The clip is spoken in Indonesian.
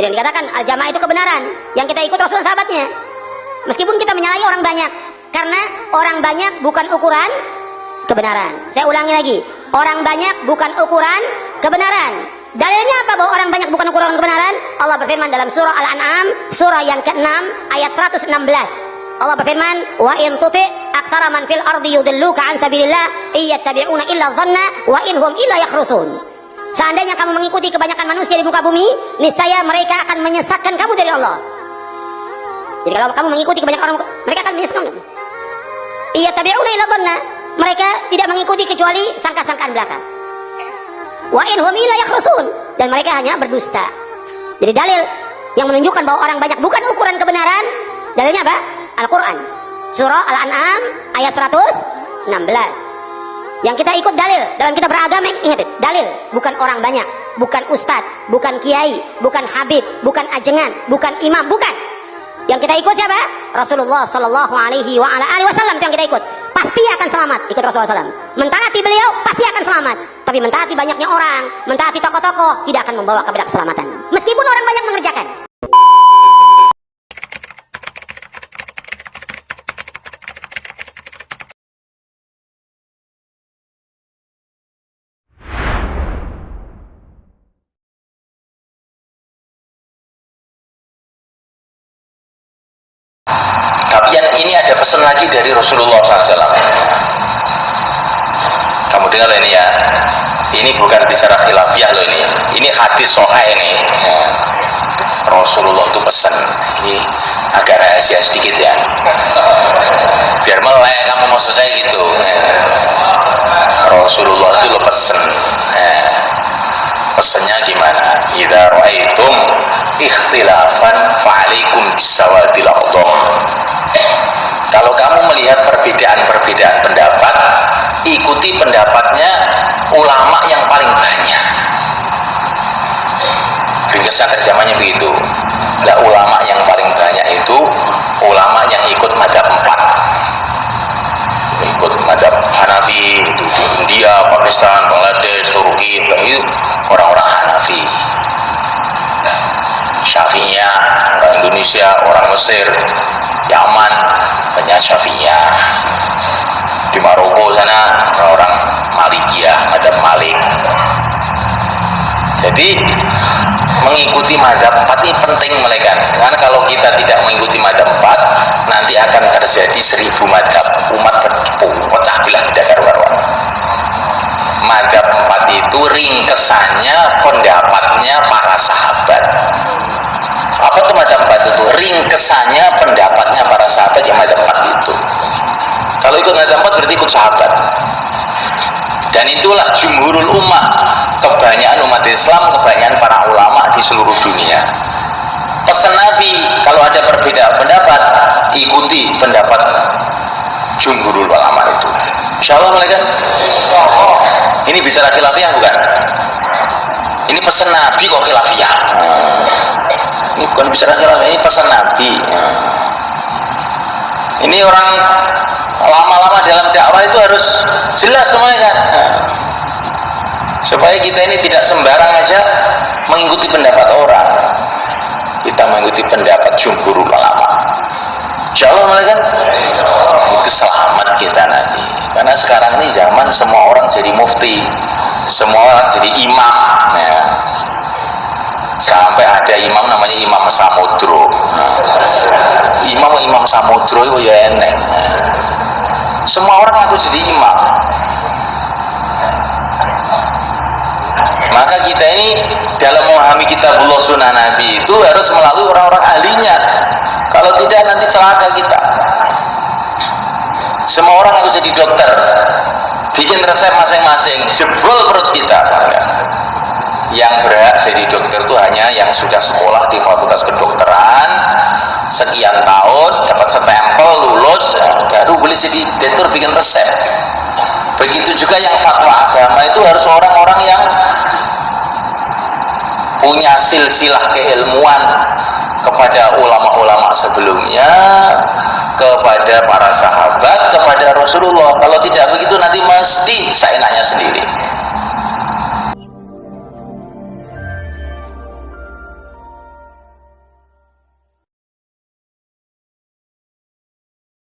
Jadi dikatakan al-jamaah itu kebenaran, yang kita ikut Rasul dan sahabatnya. Meskipun kita menyalahi orang banyak, karena orang banyak bukan ukuran kebenaran. Saya ulangi lagi, orang banyak bukan ukuran kebenaran. Dalilnya apa bahwa orang banyak bukan ukuran kebenaran? Allah berfirman dalam surah Al-An'am, surah yang ke-6 ayat 116. Allah berfirman, wa in tuti' aktsara man fil ardi yudilluka an sabilillah iyattabi'una illa dhanna wa inhum illa yakhrusun. Seandainya kamu mengikuti kebanyakan manusia di muka bumi, niscaya mereka akan menyesatkan kamu dari Allah. Jadi kalau kamu mengikuti kebanyakan orang, mereka akan menyesatkan. Iyattabi'una illa dhanna, mereka tidak mengikuti kecuali sangka-sangkaan belaka. Wa inhum illa yakhrusun, dan mereka hanya berdusta. Jadi dalil yang menunjukkan bahwa orang banyak bukan ukuran kebenaran, dalilnya apa? Al-Quran, surah Al-An'am ayat 116. Yang kita ikut dalil dalam kita beragama, ingat itu, dalil, bukan orang banyak, bukan ustadz, bukan kiai, bukan habib, bukan ajengan, bukan imam, bukan. Yang kita ikut siapa? Rasulullah sallallahu alaihi wa ala alihi wasallam. Itu yang kita ikut. Pasti akan selamat ikut Rasulullah SAW. Mentaati beliau pasti akan selamat. Tapi mentaati banyaknya orang, mentaati tokoh-tokoh tidak akan membawa kepada keselamatan. Meskipun orang banyak mengerjakan. Tapi yang ini ada pesan lagi dari Rasulullah SAW. Kamu dengar ini ya, ini bukan bicara khilafiyah loh ini. Ini hadis sahih ini. Rasulullah itu pesan. Ini agak rahasia sedikit ya. Biar melek kamu maksud saya gitu. Rasulullah itu lo pesan. Pesannya gimana? Idza ra'aitum ikhtilafan fa'alaikum bisawadil aqdam. Kalau kamu melihat perbedaan-perbedaan pendapat, ikuti pendapatnya ulama yang paling banyak. Ringkasan terjemahnya begitu. Lah ulama yang paling banyak itu ulama yang ikut mazhab 4. Ikut mazhab Hanafi di India, Pakistan, Bangladesh, Turki, itu orang-orang Hanafi. Syafi'iyah, orang Indonesia, orang Mesir, Yaman, banyak Syafi'iyah. Di Maroko sana orang Malikiyah, mazhab Malik. Jadi mengikuti mazhab 4 ini penting melekan. Karena kalau kita tidak mengikuti mazhab 4, nanti akan terjadi 1000 mazhab, umat berpecah belah tidak karu-karuan. Mazhab 4 itu ringkesannya pendapatnya para sahabat. Apa itu mazhab 4 itu? Ringkesannya pendapatnya para sahabat yang mazhab 4 itu. Kalau ikut mazhab 4 berarti ikut sahabat. Dan itulah jumhurul ummah, kebanyakan umat Islam, kebanyakan para ulama di seluruh dunia. Pesan Nabi, kalau ada perbedaan pendapat, ikuti pendapat jumhurul ulama itu. Insyaallah mulai kan? Ini bicara khilafiyah bukan? Ini pesan Nabi kok khilafiyah. Ini bukan bicara khilafiyah, ini pesan Nabi. Ini orang lama-lama dalam dakwah itu harus jelas semuanya kan, supaya kita ini tidak sembarang aja mengikuti pendapat orang. Kita mengikuti pendapat jumhur ulama. Insyaallah kan, itu selamat kita nanti. Karena sekarang ini zaman semua orang jadi mufti, semua orang jadi imam ya. Sampai ada imam namanya Imam Samudro. Imam Samudro itu ya eneng. Semua orang aku jadi imam. Maka kita ini dalam memahami kitabullah sunnah Nabi itu harus melalui orang-orang ahlinya. Kalau tidak nanti celaka kita. Semua orang aku jadi dokter, bikin resep masing-masing, jebol perut kita. Yang berhak jadi dokter itu hanya yang sudah sekolah di fakultas kedokteran sekian tahun, dapat stempel, lulus, baru boleh jadi dokter bikin resep. Begitu juga yang fatwa agama itu harus orang-orang yang punya silsilah keilmuan kepada ulama-ulama sebelumnya, kepada para sahabat, kepada Rasulullah. Kalau tidak begitu nanti mesti